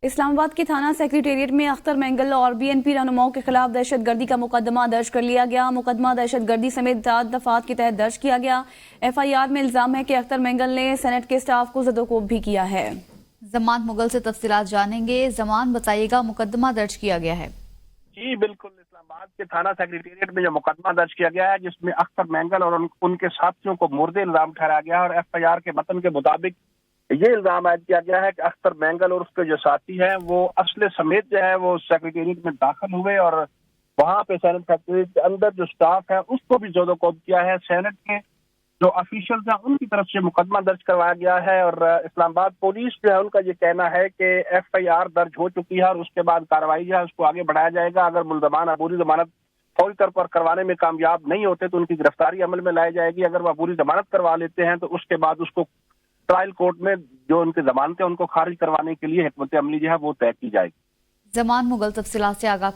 اسلام آباد کے تھانہ سیکریٹریٹ میں اختر مینگل اور BNP رہنماؤں کے خلاف دہشت گردی کا مقدمہ درج کر لیا گیا۔ مقدمہ دہشت گردی سمیت 7 دفعات کے تحت درج کیا گیا۔ FIR میں الزام ہے کہ اختر مینگل نے سینٹ کے سٹاف کو زد و کوب بھی کیا ہے۔ زمان مغل سے تفصیلات جانیں گے۔ زمان بتائیے گا، مقدمہ درج کیا گیا ہے؟ جی بالکل، اسلام آباد کے تھانہ سیکریٹریٹ میں جو مقدمہ درج کیا گیا ہے، جس میں اختر مینگل اور ان کے ساتھیوں کو مورد الزام ٹھہرایا گیا ہے، اور FIR کے متن کے مطابق یہ الزام عائد کیا گیا ہے کہ اختر مینگل اور اس کے جو ساتھی ہیں وہ اسلحے سمیت جو ہے وہ سیکریٹریٹ میں داخل ہوئے اور وہاں پہ سینٹ سیکریٹریٹ کے اندر جو سٹاف ہے اس کو بھی زد و کوب کیا ہے۔ سینٹ کے جو آفیشلز ہیں ان کی طرف سے مقدمہ درج کروایا گیا ہے، اور اسلام آباد پولیس جو ہے ان کا یہ کہنا ہے کہ FIR درج ہو چکی ہے اور اس کے بعد کارروائی جو ہے اس کو آگے بڑھایا جائے گا۔ اگر ملزمان عبوری ضمانت فوری طور پر کروانے میں کامیاب نہیں ہوتے تو ان کی گرفتاری عمل میں لائی جائے گی۔ اگر وہ عبوری ضمانت کروا لیتے ہیں تو اس کے بعد اس کو ٹرائل کورٹ میں جو ان کی ضمانتیں ان کو خارج کروانے کے لیے حکمت عملی جو ہے وہ طے کی جائے گی۔ زمان مغل تفصیلات سے آگاہ